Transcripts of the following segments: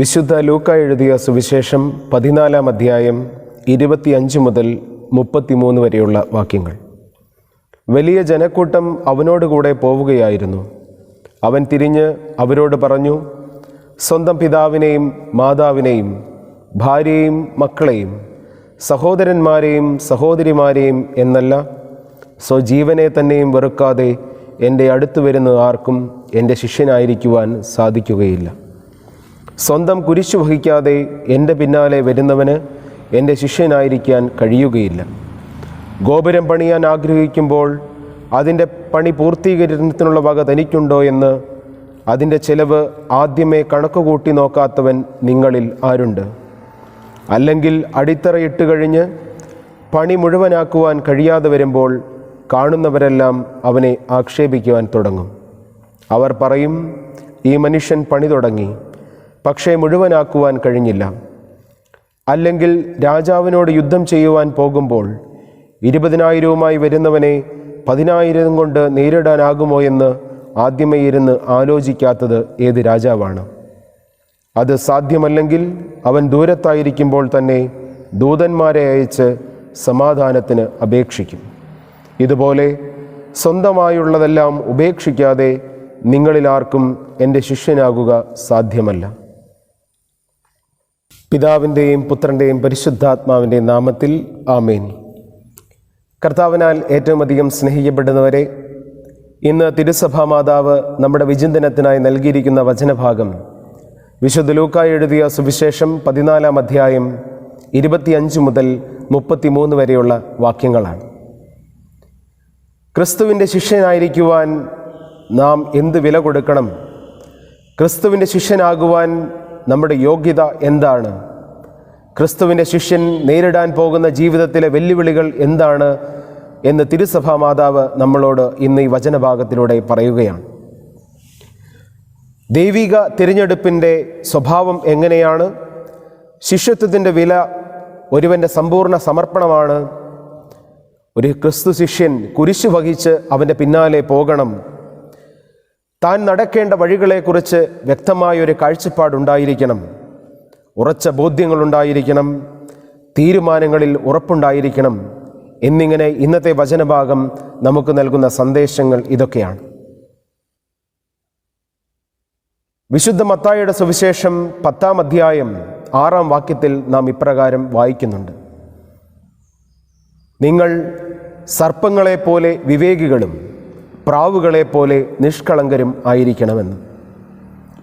വിശുദ്ധ ലൂക്ക എഴുതിയ സുവിശേഷം 14-ാം അധ്യായം 25 മുതൽ 33 വരെയുള്ള വാക്യങ്ങൾ. വലിയ ജനക്കൂട്ടം അവനോടുകൂടെ പോവുകയായിരുന്നു. അവൻ തിരിഞ്ഞ് അവരോട് പറഞ്ഞു, സ്വന്തം പിതാവിനെയും മാതാവിനെയും ഭാര്യയെയും മക്കളെയും സഹോദരന്മാരെയും സഹോദരിമാരെയും എന്നല്ല, സ്വജീവനെ തന്നെയും വെറുക്കാതെ എൻ്റെ അടുത്ത് വരുന്ന ആർക്കും എൻ്റെ ശിഷ്യനായിരിക്കുവാൻ സാധിക്കുകയില്ല. സ്വന്തം കുരിശു വഹിക്കാതെ എൻ്റെ പിന്നാലെ വരുന്നവന് എൻ്റെ ശിഷ്യനായിരിക്കാൻ കഴിയുകയില്ല. ഗോപുരം പണിയാൻ ആഗ്രഹിക്കുമ്പോൾ അതിൻ്റെ പണി പൂർത്തീകരണത്തിനുള്ള വക തനിക്കുണ്ടോ എന്ന് അതിൻ്റെ ചെലവ് ആദ്യമേ കണക്കുകൂട്ടി നോക്കാത്തവൻ നിങ്ങളിൽ ആരുണ്ട്? അല്ലെങ്കിൽ അടിത്തറയിട്ട് കഴിഞ്ഞ് പണി മുഴുവനാക്കുവാൻ കഴിയാതെ വരുമ്പോൾ കാണുന്നവരെല്ലാം അവനെ ആക്ഷേപിക്കുവാൻ തുടങ്ങും. അവർ പറയും, ഈ മനുഷ്യൻ പണി തുടങ്ങി, പക്ഷേ മുഴുവനാക്കുവാൻ കഴിഞ്ഞില്ല. അല്ലെങ്കിൽ രാജാവിനോട് യുദ്ധം ചെയ്യുവാൻ പോകുമ്പോൾ 20,000 വരുന്നവനെ 10,000 കൊണ്ട് നേരിടാനാകുമോ എന്ന് ആദ്യമേ ഇരുന്ന് ആലോചിക്കാത്തത് ഏത് രാജാവാണ്? അത് സാധ്യമല്ലെങ്കിൽ അവൻ ദൂരത്തായിരിക്കുമ്പോൾ തന്നെ ദൂതന്മാരെ അയച്ച് സമാധാനത്തിന് അപേക്ഷിക്കും. ഇതുപോലെ സ്വന്തമായുള്ളതെല്ലാം ഉപേക്ഷിക്കാതെ നിങ്ങളിലാർക്കും എൻ്റെ ശിഷ്യനാകുക സാധ്യമല്ല. പിതാവിൻ്റെയും പുത്രൻ്റെയും പരിശുദ്ധാത്മാവിൻ്റെയും നാമത്തിൽ ആമേൻ. കർത്താവിനാൽ ഏറ്റവും അധികം സ്നേഹിക്കപ്പെടുന്നവരെ, ഇന്ന് തിരുസഭാ മാതാവ് നമ്മുടെ വിചിന്തനത്തിനായി നൽകിയിരിക്കുന്ന വചനഭാഗം വിശുദ്ധ ലൂക്ക എഴുതിയ സുവിശേഷം 14-ാം അധ്യായം 25 മുതൽ 33 വരെയുള്ള വാക്യങ്ങളാണ്. ക്രിസ്തുവിൻ്റെ ശിഷ്യനായിരിക്കുവാൻ നാം എന്ത് വില കൊടുക്കണം? ക്രിസ്തുവിൻ്റെ ശിഷ്യനാകുവാൻ നമ്മുടെ യോഗ്യത എന്താണ്? ക്രിസ്തുവിൻ്റെ ശിഷ്യൻ നേരിടാൻ പോകുന്ന ജീവിതത്തിലെ വെല്ലുവിളികൾ എന്താണ് എന്ന് തിരുസഭാ മാതാവ് നമ്മളോട് ഇന്ന് ഈ വചനഭാഗത്തിലൂടെ പറയുകയാണ്. ദൈവിക തിരഞ്ഞെടുപ്പിൻ്റെ സ്വഭാവം എങ്ങനെയാണ്? ശിഷ്യത്വത്തിൻ്റെ വില ഒരുവൻ്റെ സമ്പൂർണ്ണ സമർപ്പണമാണ്. ഒരു ക്രിസ്തു ശിഷ്യൻ കുരിശു വഹിച്ച് അവൻ്റെ പിന്നാലെ പോകണം. താൻ നടക്കേണ്ട വഴികളെക്കുറിച്ച് വ്യക്തമായൊരു കാഴ്ചപ്പാടുണ്ടായിരിക്കണം. ഉറച്ച ബോധ്യങ്ങളുണ്ടായിരിക്കണം. തീരുമാനങ്ങളിൽ ഉറപ്പുണ്ടായിരിക്കണം. എന്നിങ്ങനെ ഇന്നത്തെ വചനഭാഗം നമുക്ക് നൽകുന്ന സന്ദേശങ്ങൾ ഇതൊക്കെയാണ്. വിശുദ്ധ മത്തായിയുടെ സുവിശേഷം 10-ാം അധ്യായം 6-ാം വാക്യത്തിൽ നാം ഇപ്രകാരം വായിക്കുന്നുണ്ട്: നിങ്ങൾ സർപ്പങ്ങളെപ്പോലെ വിവേകികളും പ്രാവുകളെപ്പോലെ നിഷ്കളങ്കരും ആയിരിക്കണമെന്ന്.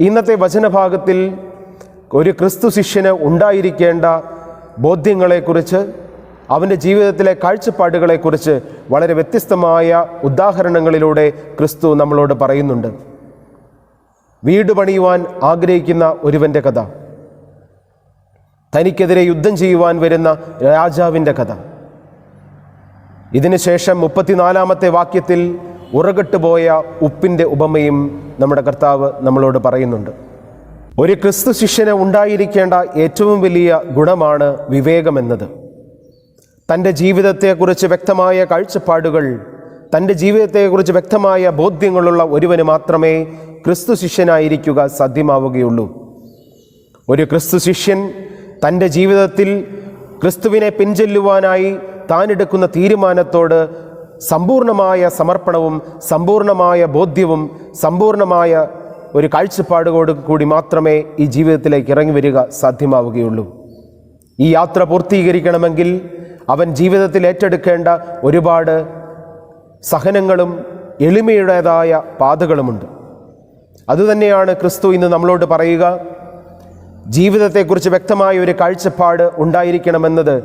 ഇന്നത്തെ വചനഭാഗത്തിൽ ഒരു ക്രിസ്തു ശിഷ്യന് ഉണ്ടായിരിക്കേണ്ട ബോധ്യങ്ങളെക്കുറിച്ച്, അവൻ്റെ ജീവിതത്തിലെ കാഴ്ചപ്പാടുകളെക്കുറിച്ച് വളരെ വ്യത്യസ്തമായ ഉദാഹരണങ്ങളിലൂടെ ക്രിസ്തു നമ്മളോട് പറയുന്നുണ്ട്. വീട് പണിയുവാൻ ആഗ്രഹിക്കുന്ന ഒരുവൻ്റെ കഥ, തനിക്കെതിരെ യുദ്ധം ചെയ്യുവാൻ വരുന്ന രാജാവിൻ്റെ കഥ. ഇതിനുശേഷം 34-ാമത്തെ വാക്യത്തിൽ ഉറകെട്ടുപോയ ഉപ്പിൻ്റെ ഉപമയും നമ്മുടെ കർത്താവ് നമ്മളോട് പറയുന്നുണ്ട്. ഒരു ക്രിസ്തു ശിഷ്യന് ഉണ്ടായിരിക്കേണ്ട ഏറ്റവും വലിയ ഗുണമാണ് വിവേകമെന്നത്. തൻ്റെ ജീവിതത്തെക്കുറിച്ച് വ്യക്തമായ കാഴ്ചപ്പാടുകൾ, തൻ്റെ ജീവിതത്തെക്കുറിച്ച് വ്യക്തമായ ബോധ്യങ്ങളുള്ള ഒരുവന് മാത്രമേ ക്രിസ്തു ശിഷ്യനായിരിക്കുക സാധ്യമാവുകയുള്ളൂ. ഒരു ക്രിസ്തു ശിഷ്യൻ തൻ്റെ ജീവിതത്തിൽ ക്രിസ്തുവിനെ പിൻചെല്ലുവാനായി താനെടുക്കുന്ന തീരുമാനത്തോട് സമ്പൂർണമായ സമർപ്പണവും സമ്പൂർണമായ ബോധ്യവും സമ്പൂർണമായ ഒരു കാഴ്ചപ്പാടുകോട് കൂടി മാത്രമേ ഈ ജീവിതത്തിലേക്ക് ഇറങ്ങി വരിക സാധ്യമാവുകയുള്ളൂ. ഈ യാത്ര പൂർത്തീകരിക്കണമെങ്കിൽ അവൻ ജീവിതത്തിൽ ഏറ്റെടുക്കേണ്ട ഒരുപാട് സഹനങ്ങളും എളിമയുടേതായ പാതകളുമുണ്ട്. അതുതന്നെയാണ് ക്രിസ്തു ഇന്ന് നമ്മളോട് പറയുക. ജീവിതത്തെക്കുറിച്ച് വ്യക്തമായ ഒരു കാഴ്ചപ്പാട് ഉണ്ടായിരിക്കണമെന്നത്,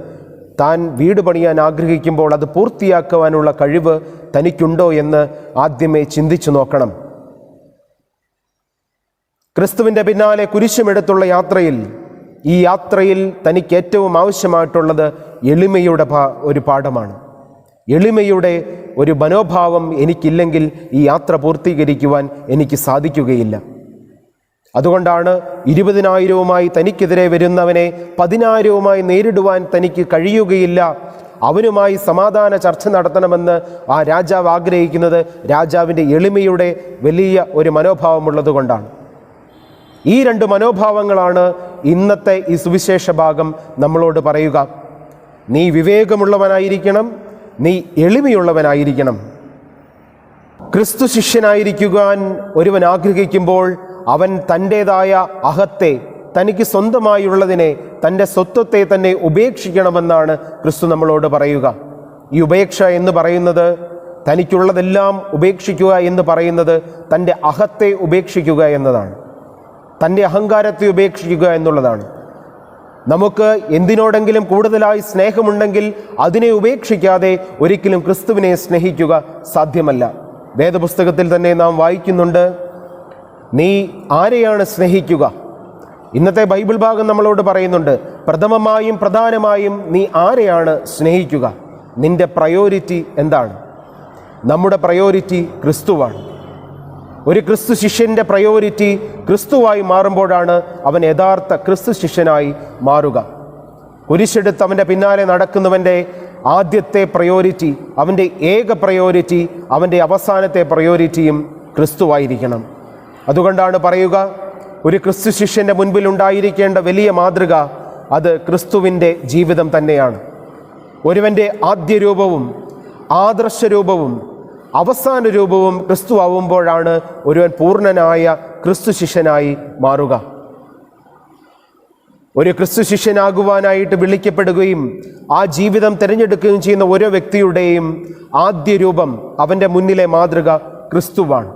താൻ വീട് പണിയാൻ ആഗ്രഹിക്കുമ്പോൾ അത് പൂർത്തിയാക്കുവാനുള്ള കഴിവ് തനിക്കുണ്ടോ എന്ന് ആദ്യമേ ചിന്തിച്ചു നോക്കണം. ക്രിസ്തുവിൻ്റെ പിന്നാലെ കുരിശുമെടുത്തുള്ള ഈ യാത്രയിൽ തനിക്ക് ഏറ്റവും ആവശ്യമായിട്ടുള്ളത് എളിമയുടെ ഒരു പാഠമാണ്. എളിമയുടെ ഒരു മനോഭാവം എനിക്കില്ലെങ്കിൽ ഈ യാത്ര പൂർത്തീകരിക്കുവാൻ എനിക്ക് സാധിക്കുകയില്ല. അതുകൊണ്ടാണ് 20,000 തനിക്കെതിരെ വരുന്നവനെ 10,000 നേരിടുവാൻ തനിക്ക് കഴിയുകയില്ല, അവനുമായി സമാധാന ചർച്ച നടത്തണമെന്ന് ആ രാജാവ് ആഗ്രഹിക്കുന്നത് രാജാവിൻ്റെ എളിമയുടെ വലിയ ഒരു മനോഭാവമുള്ളത് കൊണ്ടാണ്. ഈ രണ്ട് മനോഭാവങ്ങളാണ് ഇന്നത്തെ ഈ സുവിശേഷ ഭാഗം നമ്മളോട് പറയുക. നീ വിവേകമുള്ളവനായിരിക്കണം, നീ എളിമയുള്ളവനായിരിക്കണം. ക്രിസ്തു ശിഷ്യനായിരിക്കുവാൻ ഒരുവൻ ആഗ്രഹിക്കുമ്പോൾ അവൻ തൻ്റേതായ അഹത്തെ, തനിക്ക് സ്വന്തമായുള്ളതിനെ, തൻ്റെ സ്വത്വത്തെ തന്നെ ഉപേക്ഷിക്കണമെന്നാണ് ക്രിസ്തു നമ്മളോട് പറയുക. ഈ ഉപേക്ഷ എന്ന് പറയുന്നത്, തനിക്കുള്ളതെല്ലാം ഉപേക്ഷിക്കുക എന്ന് പറയുന്നത് തൻ്റെ അഹത്തെ ഉപേക്ഷിക്കുക എന്നതാണ്, തൻ്റെ അഹങ്കാരത്തെ ഉപേക്ഷിക്കുക എന്നുള്ളതാണ്. നമുക്ക് എന്തിനോടെങ്കിലും കൂടുതലായി സ്നേഹമുണ്ടെങ്കിൽ അതിനെ ഉപേക്ഷിക്കാതെ ഒരിക്കലും ക്രിസ്തുവിനെ സ്നേഹിക്കുക സാധ്യമല്ല. വേദപുസ്തകത്തിൽ തന്നെ നാം വായിക്കുന്നുണ്ട്, നീ ആരെയാണ് സ്നേഹിക്കുക? ഇന്നത്തെ ബൈബിൾ ഭാഗം നമ്മളോട് പറയുന്നുണ്ട്, പ്രഥമമായും പ്രധാനമായും നീ ആരെയാണ് സ്നേഹിക്കുക? നിന്റെ പ്രയോറിറ്റി എന്താണ്? നമ്മുടെ പ്രയോറിറ്റി ക്രിസ്തുവാണ്. ഒരു ക്രിസ്തു ശിഷ്യൻ്റെ പ്രയോറിറ്റി ക്രിസ്തുവായി മാറുമ്പോഴാണ് അവൻ യഥാർത്ഥ ക്രിസ്തു ശിഷ്യനായി മാറുക. കുരിശെടുത്ത് അവൻ്റെ പിന്നാലെ നടക്കുന്നവൻ്റെ ആദ്യത്തെ പ്രയോറിറ്റി, അവൻ്റെ ഏക പ്രയോറിറ്റി, അവൻ്റെ അവസാനത്തെ പ്രയോറിറ്റിയും ക്രിസ്തുവായിരിക്കണം. അതുകൊണ്ടാണ് പറയുക, ഒരു ക്രിസ്തു ശിഷ്യൻ്റെ മുൻപിൽ ഉണ്ടായിരിക്കേണ്ട വലിയ മാതൃക അത് ക്രിസ്തുവിൻ്റെ ജീവിതം തന്നെയാണ്. ഒരുവൻ്റെ ആദ്യ രൂപവും ആദർശ രൂപവും അവസാന രൂപവും ക്രിസ്തു ആവുമ്പോഴാണ് ഒരുവൻ പൂർണ്ണനായ ക്രിസ്തു ശിഷ്യനായി മാറുക. ഒരു ക്രിസ്തു ശിഷ്യനാകുവാനായിട്ട് വിളിക്കപ്പെടുകയും ആ ജീവിതം തിരഞ്ഞെടുക്കുകയും ചെയ്യുന്ന ഓരോ വ്യക്തിയുടെയും ആദ്യ രൂപം, അവൻ്റെ മുന്നിലെ മാതൃക ക്രിസ്തുവാണ്.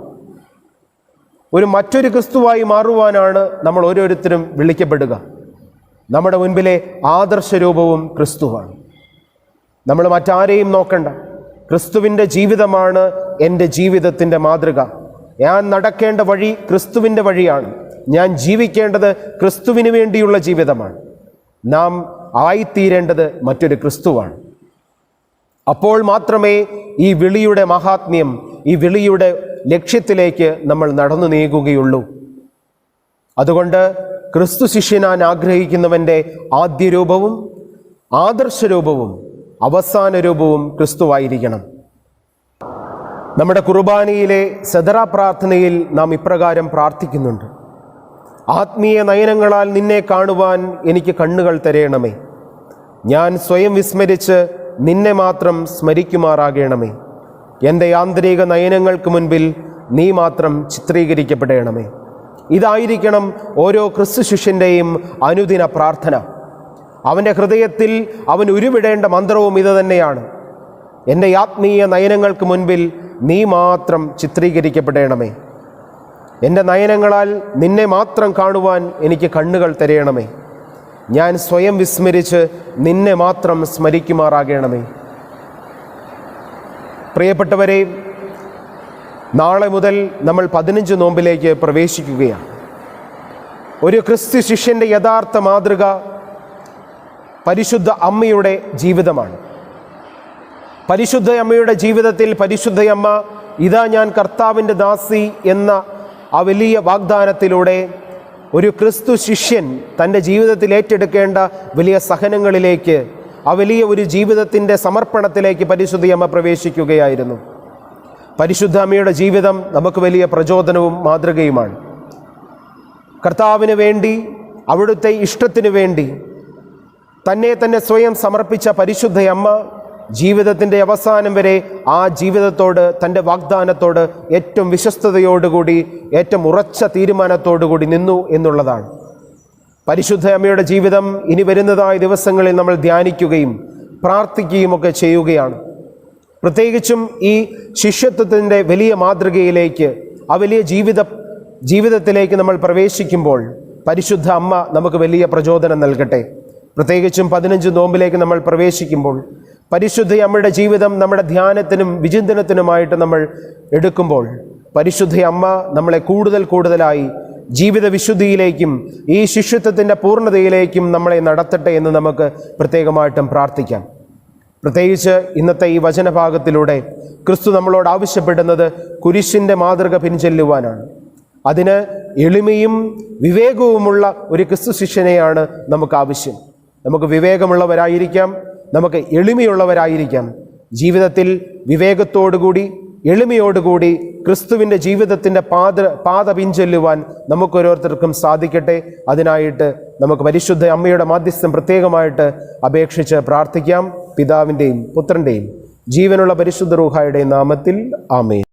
ഒരു മറ്റൊരു ക്രിസ്തുവായി മാറുവാനാണ് നമ്മൾ ഓരോരുത്തരും വിളിക്കപ്പെടുക. നമ്മുടെ മുൻപിലെ ആദർശ രൂപവും ക്രിസ്തുവാണ്. നമ്മൾ മറ്റാരെയും നോക്കണ്ട, ക്രിസ്തുവിൻ്റെ ജീവിതമാണ് എൻ്റെ ജീവിതത്തിൻ്റെ മാതൃക. ഞാൻ നടക്കേണ്ട വഴി ക്രിസ്തുവിൻ്റെ വഴിയാണ്. ഞാൻ ജീവിക്കേണ്ടത് ക്രിസ്തുവിന് വേണ്ടിയുള്ള ജീവിതമാണ്. നാം ആയിത്തീരേണ്ടത് മറ്റൊരു ക്രിസ്തുവാണ്. അപ്പോൾ മാത്രമേ ഈ വിളിയുടെ മഹാത്മ്യം, ഈ വിളിയുടെ ലക്ഷ്യത്തിലേക്ക് നമ്മൾ നടന്നു നീങ്ങുകയുള്ളൂ. അതുകൊണ്ട് ക്രിസ്തു ശിഷ്യനാൻ ആഗ്രഹിക്കുന്നവൻ്റെ ആദ്യ രൂപവും ആദർശ രൂപവും അവസാന രൂപവും ക്രിസ്തുവായിരിക്കണം. നമ്മുടെ കുർബാനയിലെ സദറ പ്രാർത്ഥനയിൽ നാം ഇപ്രകാരം പ്രാർത്ഥിക്കുന്നുണ്ട്: ആത്മീയ നയനങ്ങളാൽ നിന്നെ കാണുവാൻ എനിക്ക് കണ്ണുകൾ തരയണമേ. ഞാൻ സ്വയം വിസ്മരിച്ച് നിന്നെ മാത്രം സ്മരിക്കുമാറാകണമേ. എൻ്റെ ആന്തരിക നയനങ്ങൾക്ക് മുൻപിൽ നീ മാത്രം ചിത്രീകരിക്കപ്പെടണമേ. ഇതായിരിക്കണം ഓരോ ക്രിസ്തു ശിഷ്യൻ്റെയും അനുദിന പ്രാർത്ഥന. അവൻ്റെ ഹൃദയത്തിൽ അവൻ ഉരുവിടേണ്ട മന്ത്രവും ഇത് തന്നെയാണ്: എൻ്റെ ആത്മീയ നയനങ്ങൾക്ക് മുൻപിൽ നീ മാത്രം ചിത്രീകരിക്കപ്പെടണമേ. എൻ്റെ നയനങ്ങളാൽ നിന്നെ മാത്രം കാണുവാൻ എനിക്ക് കണ്ണുകൾ തരയണമേ. ഞാൻ സ്വയം വിസ്മരിച്ച് നിന്നെ മാത്രം സ്മരിക്കുമാറാകണമേ. പ്രിയപ്പെട്ടവരെ, നാളെ മുതൽ നമ്മൾ 15 നോമ്പിലേക്ക് പ്രവേശിക്കുകയാണ്. ഒരു ക്രിസ്തു ശിഷ്യൻ്റെ യഥാർത്ഥ മാതൃക പരിശുദ്ധ അമ്മയുടെ ജീവിതമാണ്. പരിശുദ്ധ അമ്മയുടെ ജീവിതത്തിൽ പരിശുദ്ധ അമ്മ ഇതാ ഞാൻ കർത്താവിൻ്റെ ദാസി എന്ന ആ വലിയ വാഗ്ദാനത്തിലൂടെ ഒരു ക്രിസ്തു ശിഷ്യൻ തൻ്റെ ജീവിതത്തിൽ ഏറ്റെടുക്കേണ്ട വലിയ സഹനങ്ങളിലേക്ക്, ആ വലിയ ഒരു ജീവിതത്തിൻ്റെ സമർപ്പണത്തിലേക്ക് പരിശുദ്ധ അമ്മ പ്രവേശിക്കുകയായിരുന്നു. പരിശുദ്ധ അമ്മയുടെ ജീവിതം നമുക്ക് വലിയ പ്രചോദനവും മാതൃകയുമാണ്. കർത്താവിന് വേണ്ടി, അവിടുത്തെ ഇഷ്ടത്തിനു വേണ്ടി തന്നെ സ്വയം സമർപ്പിച്ച പരിശുദ്ധ അമ്മ ജീവിതത്തിൻ്റെ അവസാനം വരെ ആ ജീവിതത്തോട്, തൻ്റെ വാഗ്ദാനത്തോട് ഏറ്റവും വിശ്വസ്തയോടുകൂടി, ഏറ്റവും ഉറച്ച തീരുമാനത്തോടുകൂടി നിന്നു എന്നുള്ളതാണ്. പരിശുദ്ധ അമ്മയുടെ ജീവിതം ഇനി വരുന്നതായ ദിവസങ്ങളിൽ നമ്മൾ ധ്യാനിക്കുകയും പ്രാർത്ഥിക്കുകയും ഒക്കെ ചെയ്യുകയാണ്. പ്രത്യേകിച്ചും ഈ ശിഷ്യത്വത്തിൻ്റെ വലിയ മാതൃകയിലേക്ക്, ആ വലിയ ജീവിതത്തിലേക്ക് നമ്മൾ പ്രവേശിക്കുമ്പോൾ പരിശുദ്ധ അമ്മ നമുക്ക് വലിയ പ്രചോദനം നൽകട്ടെ. പ്രത്യേകിച്ചും 15 നോമ്പിലേക്ക് നമ്മൾ പ്രവേശിക്കുമ്പോൾ പരിശുദ്ധ അമ്മയുടെ ജീവിതം നമ്മുടെ ധ്യാനത്തിനും വിചിന്തനത്തിനുമായിട്ട് നമ്മൾ എടുക്കുമ്പോൾ പരിശുദ്ധ അമ്മ നമ്മളെ കൂടുതലായി ജീവിത വിശുദ്ധിയിലേക്കും ഈ ശിഷ്യത്വത്തിൻ്റെ പൂർണ്ണതയിലേക്കും നമ്മളെ നടത്തട്ടെ എന്ന് നമുക്ക് പ്രത്യേകമായിട്ടും പ്രാർത്ഥിക്കാം. പ്രത്യേകിച്ച് ഇന്നത്തെ ഈ വചനഭാഗത്തിലൂടെ ക്രിസ്തു നമ്മളോട് ആവശ്യപ്പെടുന്നത് കുരിശിൻ്റെ മാതൃക പിൻചെല്ലുവാനാണ്. അതിന് എളിമയും വിവേകവുമുള്ള ഒരു ക്രിസ്തു ശിഷ്യനെയാണ് നമുക്ക് ആവശ്യം. നമുക്ക് വിവേകമുള്ളവരായിരിക്കാം, നമുക്ക് എളിമയുള്ളവരായിരിക്കാം. ജീവിതത്തിൽ വിവേകത്തോടുകൂടി എളിമയോടുകൂടി ക്രിസ്തുവിൻ്റെ ജീവിതത്തിൻ്റെ പാത പിൻചൊല്ലുവാൻ നമുക്കോരോരുത്തർക്കും സാധിക്കട്ടെ. അതിനായിട്ട് നമുക്ക് പരിശുദ്ധ അമ്മയുടെ മാധ്യസ്ഥം പ്രത്യേകമായിട്ട് അപേക്ഷിച്ച് പ്രാർത്ഥിക്കാം. പിതാവിൻ്റെയും പുത്രൻ്റെയും ജീവനുള്ള പരിശുദ്ധ റൂഹായുടെയും നാമത്തിൽ ആമേൻ.